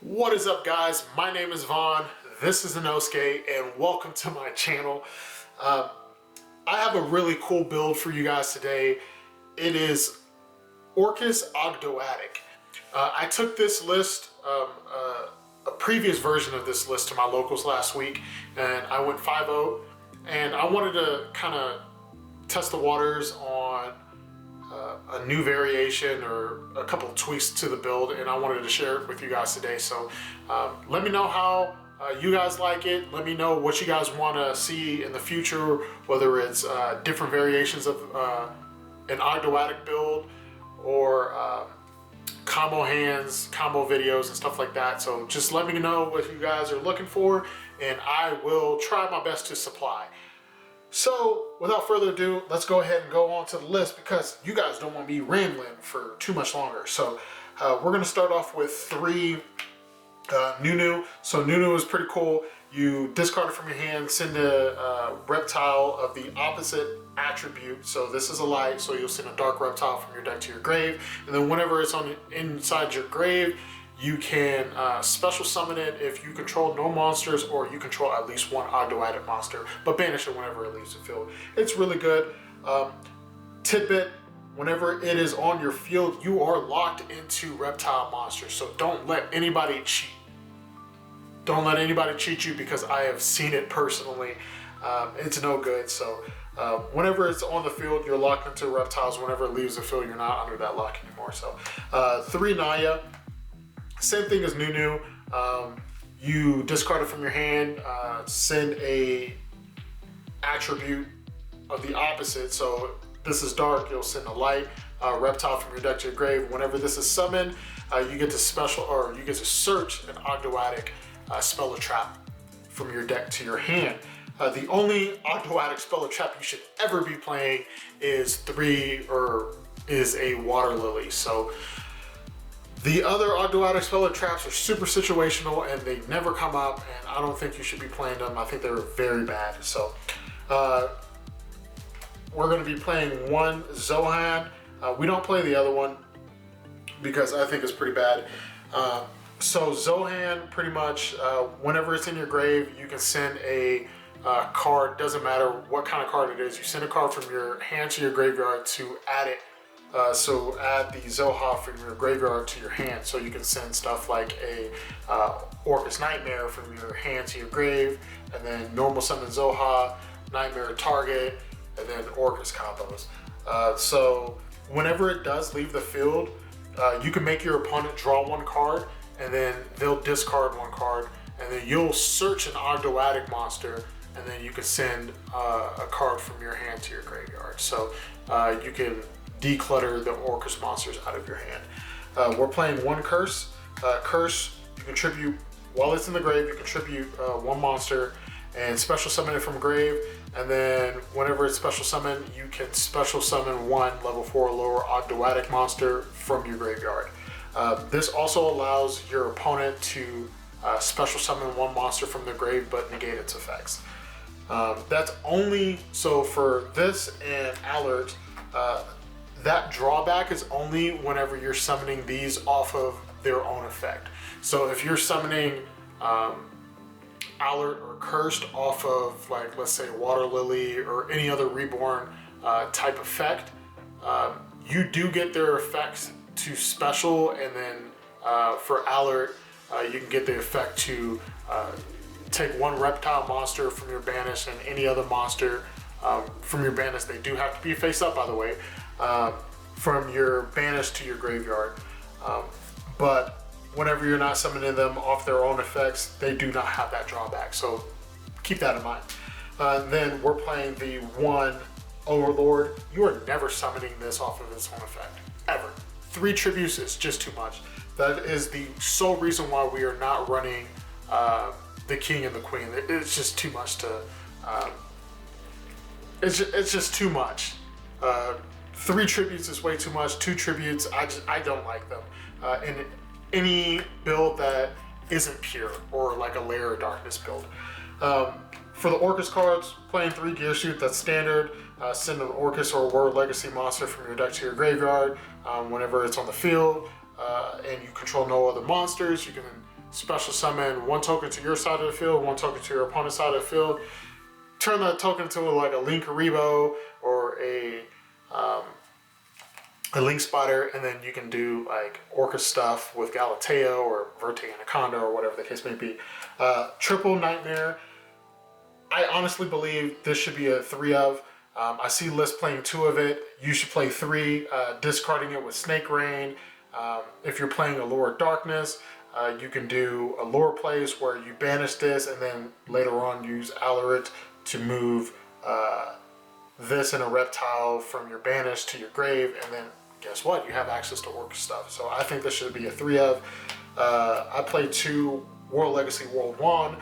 What is up, guys? My name is Vaughn. This is Inosuke, and welcome to my channel. I have a really cool build for you guys today. It is Orcust Ogdoadic. I took this list, a previous version of this list to my locals last week, and I went 5-0, and I wanted to kind of test the waters on a new variation or a couple of tweaks to the build, and I wanted to share it with you guys today. So let me know how you guys like it. Let me know what you guys want to see in the future, whether it's different variations of an Ogdoadic build or combo hands, combo videos, and stuff like that. So just let me know what you guys are looking for, and I will try my best to supply. So without further ado, let's go ahead and go on to the list because you guys don't want me rambling for too much longer. So we're going to start off with 3 Nunu. So Nunu is pretty cool. You discard it from your hand, send a reptile of the opposite attribute. So this is a light, so you'll send a dark reptile from your deck to your grave. And then whenever it's on inside your grave, you can special summon it if you control no monsters or you control at least one Ogdoadic monster, but banish it whenever it leaves the field. It's really good. Tidbit, whenever it is on your field, you are locked into reptile monsters, so don't let anybody cheat. Don't let anybody cheat you because I have seen it personally. It's no good. So whenever it's on the field, you're locked into reptiles. Whenever it leaves the field, you're not under that lock anymore. So 3 Naya. Same thing as Nunu. You discard it from your hand, send a attribute of the opposite. So this is dark, you'll send a light reptile from your deck to your grave. Whenever this is summoned, you get to search an Ogdoadic spell or trap from your deck to your hand. The only Ogdoadic spell or trap you should ever be playing is a water lily. So the other Ogdoadic spell or traps are super situational and they never come up, and I don't think you should be playing them. I think they're very bad. So we're going to be playing 1 Zohan. We don't play the other one because I think it's pretty bad. So Zohan, pretty much whenever it's in your grave, you can send a card. Doesn't matter what kind of card it is. You send a card from your hand to your graveyard to add it. So add the Zoha from your graveyard to your hand. So you can send stuff like a Orcust Nightmare from your hand to your grave, and then normal summon Zoha, Nightmare target, and then Orcust combos. So whenever it does leave the field, you can make your opponent draw 1 card, and then they'll discard 1 card, and then you'll search an Ogdoadic monster, and then you can send a card from your hand to your graveyard. So you can declutter the Orcust monsters out of your hand. We're playing 1 Curse. Curse, you contribute, while it's in the grave, you contribute 1 monster and special summon it from grave. And then whenever it's special summoned, you can special summon 1 level 4 or lower Ogdoadic monster from your graveyard. This also allows your opponent to special summon 1 monster from the grave but negate its effects. That's only, so for this and Alert, that drawback is only whenever you're summoning these off of their own effect. So if you're summoning Alert or Cursed off of, like, let's say Water Lily or any other Reborn type effect, you do get their effects to special, and then for Alert, you can get the effect to take 1 reptile monster from your banish and any other monster from your banish. They do have to be face up, by the way. From your banish to your graveyard, but whenever you're not summoning them off their own effects, they do not have that drawback, so keep that in mind. Then we're playing the 1 Overlord. You are never summoning this off of its own effect, ever. 3 tributes is just too much. That is the sole reason why we are not running the King and the Queen. It's just too much to, it's just too much. 3 tributes is way too much. 2 tributes, I don't like them. In any build that isn't pure, or like a Lair of Darkness build. For the Orcust cards, playing 3 Gear Shoot, that's standard. Send an Orcust or a World Legacy monster from your deck to your graveyard whenever it's on the field, and you control no other monsters. You can special summon one token to your side of the field, one token to your opponent's side of the field. Turn that token into like a Linkuriboh or a Link Spider, and then you can do like Orcust stuff with Galateo or Verte Anaconda or whatever the case may be. Triple Nightmare. I honestly believe this should be a 3 of. I see lists playing 2 of it. You should play 3, discarding it with Snake Rain. If you're playing Allure of Darkness, you can do Allure plays where you banish this and then later on use Alarit to move this and a reptile from your banish to your grave, and then guess what? You have access to Orcust stuff. So I think this should be a 3 of. I played 2 World Legacy World 1.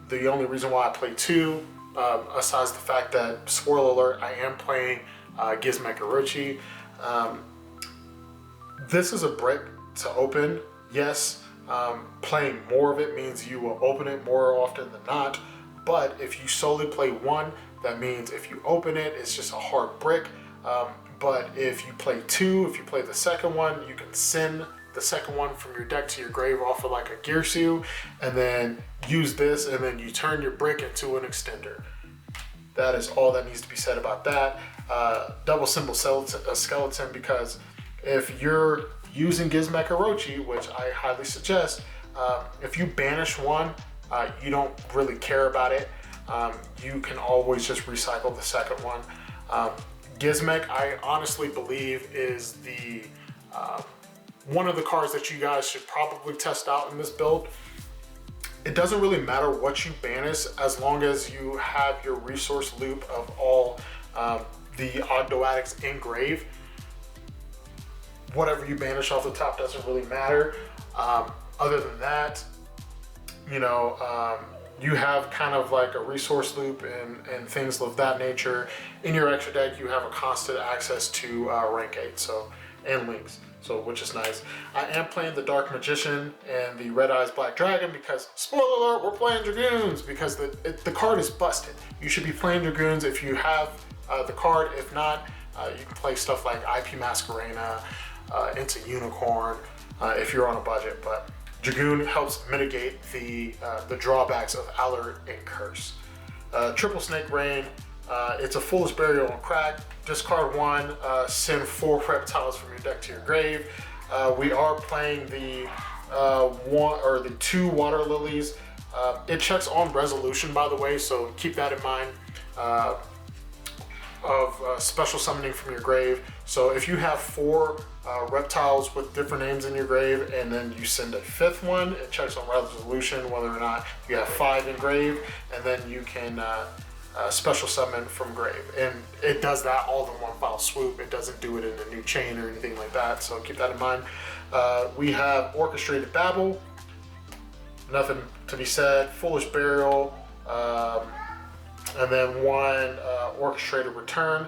The only reason why I played 2, aside the fact that, spoiler alert, I am playing Gizmek Orochi. This is a brick to open, yes. Playing more of it means you will open it more often than not. But if you solely play 1, that means if you open it, it's just a hard brick. But if you play 2, if you play the second one, you can send the second one from your deck to your grave off of like a Gearsu, and then use this, and then you turn your brick into an extender. That is all that needs to be said about that. Double symbol skeleton, because if you're using Gizmek Orochi, which I highly suggest, if you banish one, you don't really care about it. You can always just recycle the second one. Gizmek, I honestly believe, is the one of the cards that you guys should probably test out in this build. It doesn't really matter what you banish as long as you have your resource loop of all the Ogdoadics in grave. Whatever you banish off the top doesn't really matter. Other than that, you know, you have kind of like a resource loop and things of that nature. In your extra deck, you have a constant access to rank 8 and links, which is nice. I am playing the Dark Magician and the Red Eyes Black Dragon because, spoiler alert, we're playing Dragoons because the card is busted. You should be playing Dragoons if you have the card. If not, you can play stuff like IP Masquerena, into Unicorn if you're on a budget. But Dragoon helps mitigate the drawbacks of Alert and Curse. Triple Snake Rain, it's a Foolish Burial on crack. Discard 1, send 4 reptiles from your deck to your grave. We are playing the 2 Water Lilies. It checks on resolution, by the way, so keep that in mind. Of special summoning from your grave. So if you have 4 reptiles with different names in your grave, and then you send a 5th one, it checks on resolution whether or not you have 5 in grave, and then you can special summon from grave. And it does that all in one foul swoop. It doesn't do it in a new chain or anything like that, so keep that in mind. We have Orchestrated Babble, nothing to be said. Foolish Burial, and then 1 Orchestrated Return.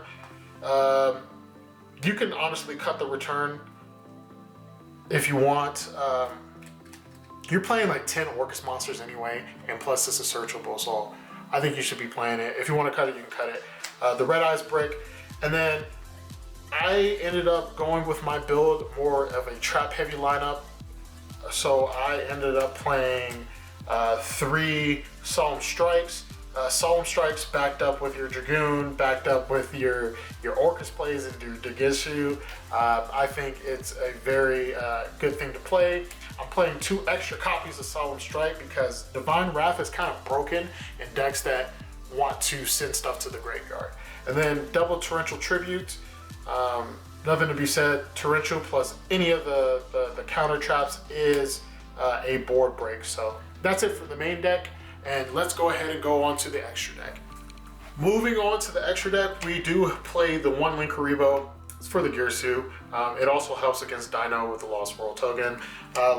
You can honestly cut the return if you want. You're playing like 10 Orcust monsters anyway, and plus this is searchable, so I think you should be playing it. If you want to cut it, you can cut it. The Red Eyes Brick, and then I ended up going with my build more of a trap heavy lineup. So I ended up playing 3 Solemn Strikes. Solemn Strikes backed up with your Dragoon, backed up with your Orcust plays and your Dagishu. I think it's a very good thing to play. I'm playing 2 extra copies of Solemn Strike because Divine Wrath is kind of broken in decks that want to send stuff to the graveyard. And then double Torrential Tribute. Nothing to be said. Torrential plus any of the counter traps is a board break. So that's it for the main deck. And let's go ahead and go on to the extra deck. Moving on to the extra deck, we do play the 1 Linkuriboh. It's for the Gearsu. It also helps against Dino with the Lost World token.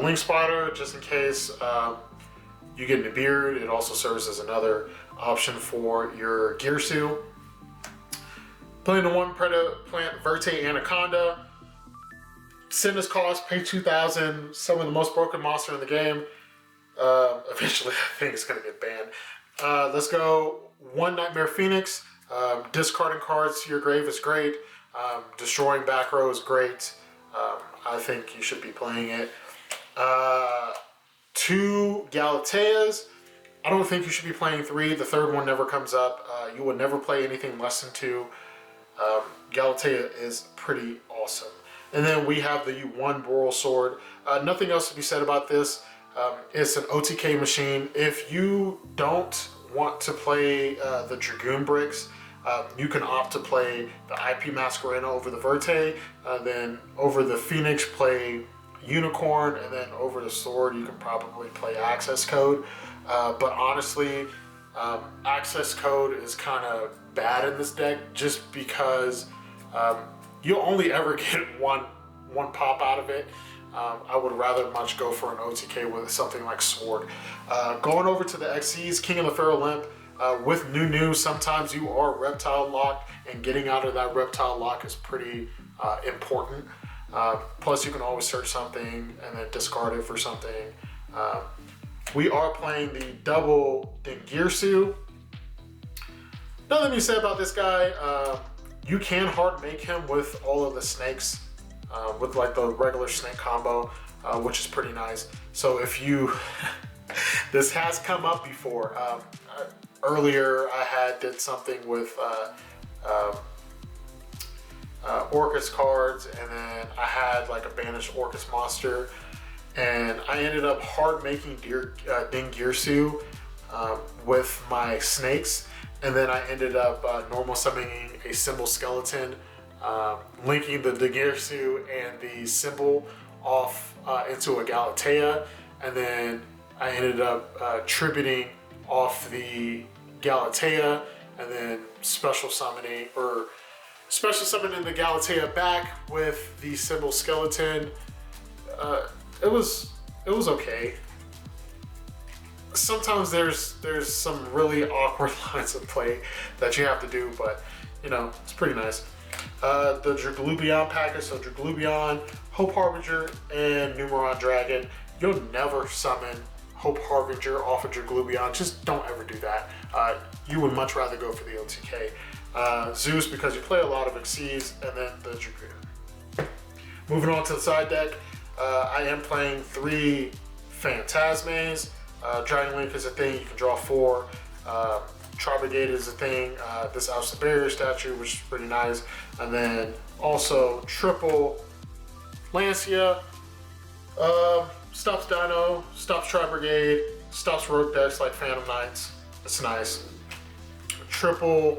Link Spider, just in case you get into Beard. It also serves as another option for your Gearsu. Playing the 1 Predator Plant Verte Anaconda. Send this cost, pay 2,000. Some of the most broken monster in the game. Eventually, I think it's going to get banned. Let's go 1 Nightmare Phoenix. Discarding cards to your grave is great. Destroying back row is great. I think you should be playing it. 2 Galateas. I don't think you should be playing 3. The third one never comes up. You would never play anything less than 2. Galatea is pretty awesome. And then we have the 1 Boral Sword. Nothing else to be said about this. It's an OTK machine. If you don't want to play the Dragoon bricks, you can opt to play the IP Masquerena over the Verte, then over the Phoenix play Unicorn, and then over the Sword you can probably play Access Code. But honestly, Access Code is kind of bad in this deck just because you'll only ever get one pop out of it. I would rather much go for an OTK with something like Sword. Going over to the XCs, King of the Feral Limp. With new, sometimes you are reptile locked, and getting out of that reptile lock is pretty important. Plus, you can always search something and then discard it for something. We are playing the double Dingirsu. Nothing to say about this guy. You can hard make him with all of the snakes, with like the regular snake combo, which is pretty nice. So if you, this has come up before. Earlier I did something with Orcust cards, and then I had like a banished Orcust monster, and I ended up hard making Dingirsu with my snakes, and then I ended up normal summoning a symbol skeleton, linking the Dingirsu and the symbol off into a Galatea, and then I ended up tributing off the Galatea, and then special summoning the Galatea back with the symbol skeleton. It was okay. Sometimes there's some really awkward lines of play that you have to do, but you know, it's pretty nice. The Draglubion package, so Draglubion, Hope Harbinger, and Numeron Dragon. You'll never summon Hope Harbinger off of Draglubion. Just don't ever do that. You would much rather go for the OTK. Zeus, because you play a lot of Xyz, and then the Dragoon. Moving on to the side deck, I am playing 3 Phantasmes. Dragon Link is a thing, you can draw 4. Tri-Brigade is a thing. This outs the barrier statue, which is pretty nice. And then also triple Lancia. Stops Dino, stops Tri-Brigade, stops Rogue decks like Phantom Knights. It's nice. Triple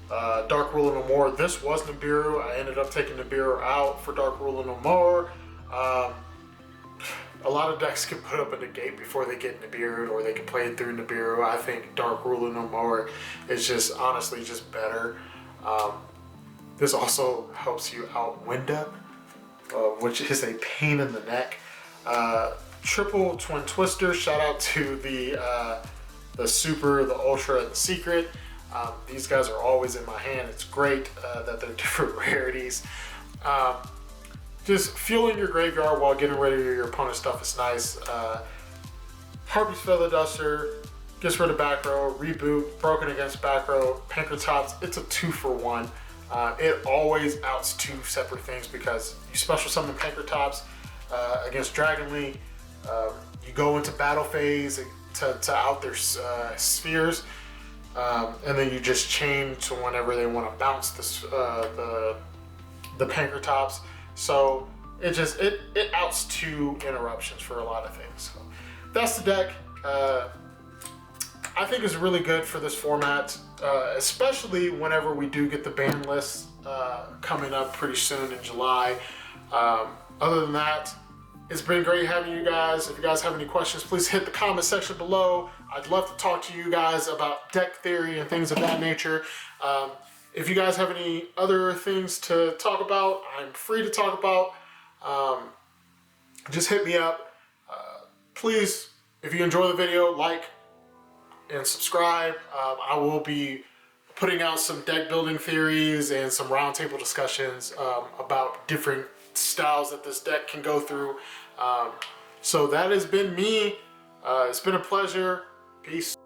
Dark Ruler No More. This was Nibiru. I ended up taking Nibiru out for Dark Ruler No More. A lot of decks can put up a negate before they get Nibiru, or they can play it through Nibiru. I think Dark Ruler No More is just honestly just better. This also helps you out Winda, which is a pain in the neck. Triple Twin Twister. Shout out to the Super, the Ultra, and the Secret. These guys are always in my hand. It's great that they're different rarities. Just fueling your graveyard while getting rid of your opponent's stuff is nice. Harpy's Feather Duster gets rid of back row, reboot, broken against back row, Pankratops. It's a 2-for-1. It always outs 2 separate things because you special summon Pankratops against Dragon Link. You go into battle phase to out their spheres, and then you just chain to whenever they want to bounce the Pankratops. So it outs 2 interruptions for a lot of things. So that's the deck. I think it's really good for this format, especially whenever we do get the ban list coming up pretty soon in July. Other than that, it's been great having you guys. If you guys have any questions, please hit the comment section below. I'd love to talk to you guys about deck theory and things of that nature. If you guys have any other things to talk about, I'm free to talk about. Just hit me up. Please, if you enjoy the video, like and subscribe. I will be putting out some deck building theories and some roundtable discussions about different styles that this deck can go through. So that has been me. It's been a pleasure. Peace.